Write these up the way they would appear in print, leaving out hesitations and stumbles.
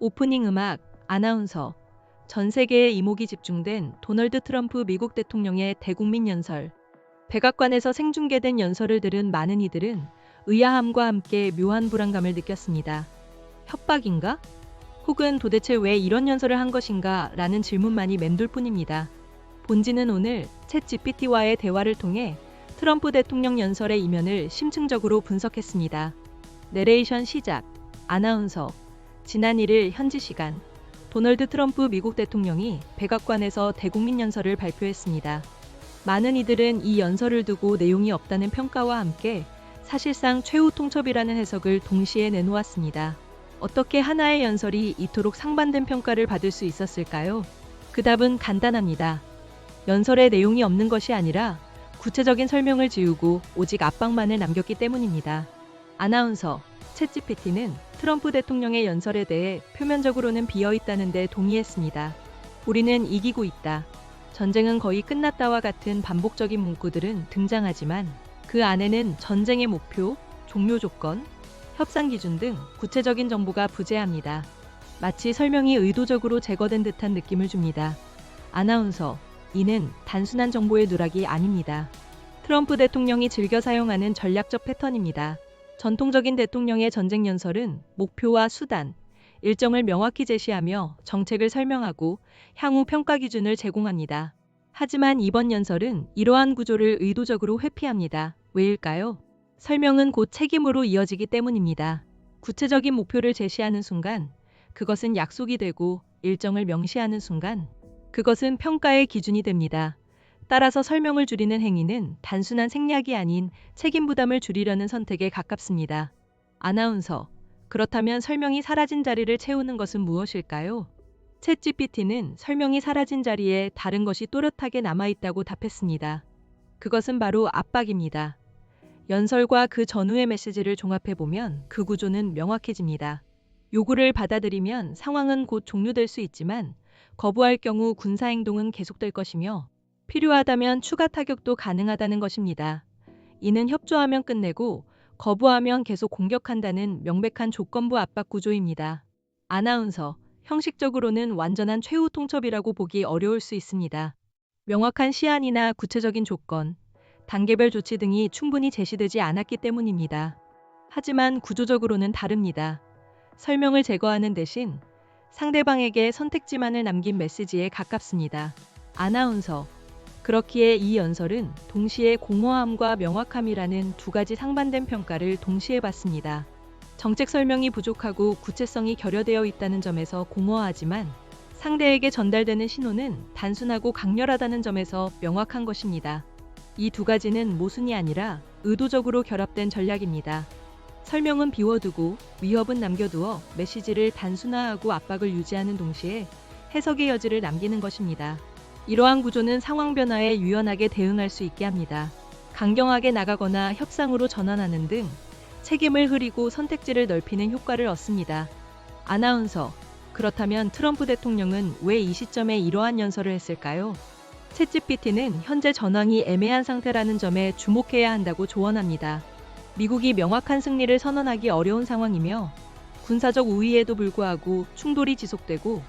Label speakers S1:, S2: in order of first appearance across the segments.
S1: 오프닝 음악, 아나운서, 전 세계의 이목이 집중된 도널드 트럼프 미국 대통령의 대국민 연설. 백악관에서 생중계된 연설을 들은 많은 이들은 의아함과 함께 묘한 불안감을 느꼈습니다. 협박인가? 혹은 도대체 왜 이런 연설을 한 것인가? 라는 질문만이 맴돌 뿐입니다. 본지는 오늘 챗 GPT와의 대화를 통해 트럼프 대통령 연설의 이면을 심층적으로 분석했습니다. 내레이션 시작, 아나운서. 지난 1일 현지 시간, 도널드 트럼프 미국 대통령이 백악관에서 대국민 연설을 발표했습니다. 많은 이들은 이 연설을 두고 내용이 없다는 평가와 함께 사실상 최후 통첩이라는 해석을 동시에 내놓았습니다. 어떻게 하나의 연설이 이토록 상반된 평가를 받을 수 있었을까요? 그 답은 간단합니다. 연설에 내용이 없는 것이 아니라 구체적인 설명을 지우고 오직 압박만을 남겼기 때문입니다. 아나운서, 챗 GPT는 트럼프 대통령의 연설에 대해 표면적으로는 비어있다는데 동의했습니다. 우리는 이기고 있다. 전쟁은 거의 끝났다와 같은 반복적인 문구들은 등장하지만 그 안에는 전쟁의 목표, 종료 조건, 협상 기준 등 구체적인 정보가 부재합니다. 마치 설명이 의도적으로 제거된 듯한 느낌을 줍니다. 아나운서, 이는 단순한 정보의 누락이 아닙니다. 트럼프 대통령이 즐겨 사용하는 전략적 패턴입니다. 전통적인 대통령의 전쟁 연설은 목표와 수단, 일정을 명확히 제시하며 정책을 설명하고 향후 평가 기준을 제공합니다. 하지만 이번 연설은 이러한 구조를 의도적으로 회피합니다. 왜일까요? 설명은 곧 책임으로 이어지기 때문입니다. 구체적인 목표를 제시하는 순간, 그것은 약속이 되고 일정을 명시하는 순간, 그것은 평가의 기준이 됩니다. 따라서 설명을 줄이는 행위는 단순한 생략이 아닌 책임 부담을 줄이려는 선택에 가깝습니다. 아나운서, 그렇다면 설명이 사라진 자리를 채우는 것은 무엇일까요? 챗 GPT는 설명이 사라진 자리에 다른 것이 또렷하게 남아있다고 답했습니다. 그것은 바로 압박입니다. 연설과 그 전후의 메시지를 종합해보면 그 구조는 명확해집니다. 요구를 받아들이면 상황은 곧 종료될 수 있지만 거부할 경우 군사행동은 계속될 것이며 필요하다면 추가 타격도 가능하다는 것입니다. 이는 협조하면 끝내고 거부하면 계속 공격한다는 명백한 조건부 압박 구조입니다. 아나운서, 형식적으로는 완전한 최후 통첩이라고 보기 어려울 수 있습니다. 명확한 시한이나 구체적인 조건, 단계별 조치 등이 충분히 제시되지 않았기 때문입니다. 하지만 구조적으로는 다릅니다. 설명을 제거하는 대신 상대방에게 선택지만을 남긴 메시지에 가깝습니다. 아나운서, 그렇기에 이 연설은 동시에 공허함과 명확함이라는 두 가지 상반된 평가를 동시에 받습니다. 정책 설명이 부족하고 구체성이 결여되어 있다는 점에서 공허하지만 상대에게 전달되는 신호는 단순하고 강렬하다는 점에서 명확한 것입니다. 이 두 가지는 모순이 아니라 의도적으로 결합된 전략입니다. 설명은 비워두고 위협은 남겨두어 메시지를 단순화하고 압박을 유지하는 동시에 해석의 여지를 남기는 것입니다. 이러한 구조는 상황 변화에 유연하게 대응할 수 있게 합니다. 강경하게 나가거나 협상으로 전환하는 등 책임을 흐리고 선택지를 넓히는 효과를 얻습니다. 아나운서, 그렇다면 트럼프 대통령은 왜 이 시점에 이러한 연설을 했을까요? 챗 GPT는 현재 전황이 애매한 상태라는 점에 주목해야 한다고 조언합니다. 미국이 명확한 승리를 선언하기 어려운 상황이며 군사적 우위에도 불구하고 충돌이 지속되고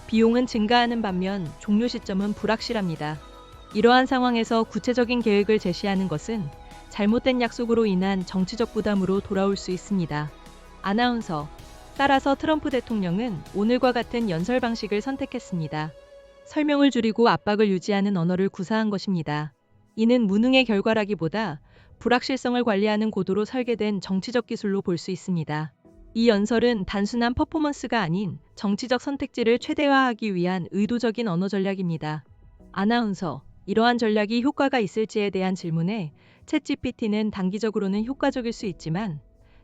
S1: 비용은 증가하는 반면 종료 시점은 불확실합니다. 이러한 상황에서 구체적인 계획을 제시하는 것은 잘못된 약속으로 인한 정치적 부담으로 돌아올 수 있습니다. 아나운서, 따라서 트럼프 대통령은 오늘과 같은 연설 방식을 선택했습니다. 설명을 줄이고 압박을 유지하는 언어를 구사한 것입니다. 이는 무능의 결과라기보다 불확실성을 관리하는 고도로 설계된 정치적 기술로 볼 수 있습니다. 이 연설은 단순한 퍼포먼스가 아닌 정치적 선택지를 최대화하기 위한 의도적인 언어 전략입니다. 아나운서, 이러한 전략이 효과가 있을지에 대한 질문에 챗 GPT는 단기적으로는 효과적일 수 있지만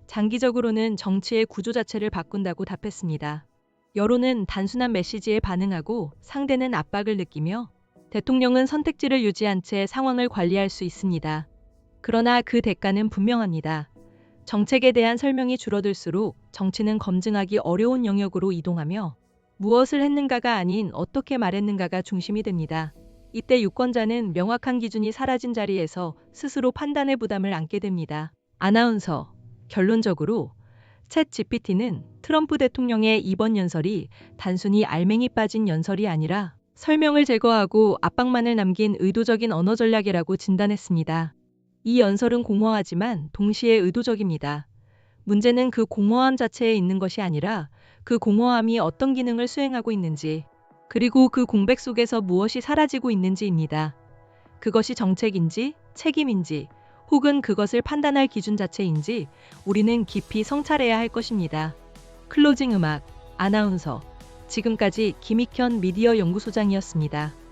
S1: 장기적으로는 정치의 구조 자체를 바꾼다고 답했습니다. 여론은 단순한 메시지에 반응하고 상대는 압박을 느끼며 대통령은 선택지를 유지한 채 상황을 관리할 수 있습니다. 그러나 그 대가는 분명합니다. 정책에 대한 설명이 줄어들수록 정치는 검증하기 어려운 영역으로 이동하며 무엇을 했는가가 아닌 어떻게 말했는가가 중심이 됩니다. 이때 유권자는 명확한 기준이 사라진 자리에서 스스로 판단의 부담을 안게 됩니다. 아나운서, 결론적으로 챗 GPT는 트럼프 대통령의 이번 연설이 단순히 알맹이 빠진 연설이 아니라 설명을 제거하고 압박만을 남긴 의도적인 언어 전략이라고 진단했습니다. 이 연설은 공허하지만 동시에 의도적입니다. 문제는 그 공허함 자체에 있는 것이 아니라 그 공허함이 어떤 기능을 수행하고 있는지, 그리고 그 공백 속에서 무엇이 사라지고 있는지입니다. 그것이 정책인지, 책임인지, 혹은 그것을 판단할 기준 자체인지 우리는 깊이 성찰해야 할 것입니다. 클로징 음악, 아나운서. 지금까지 김익현 미디어 연구소장이었습니다.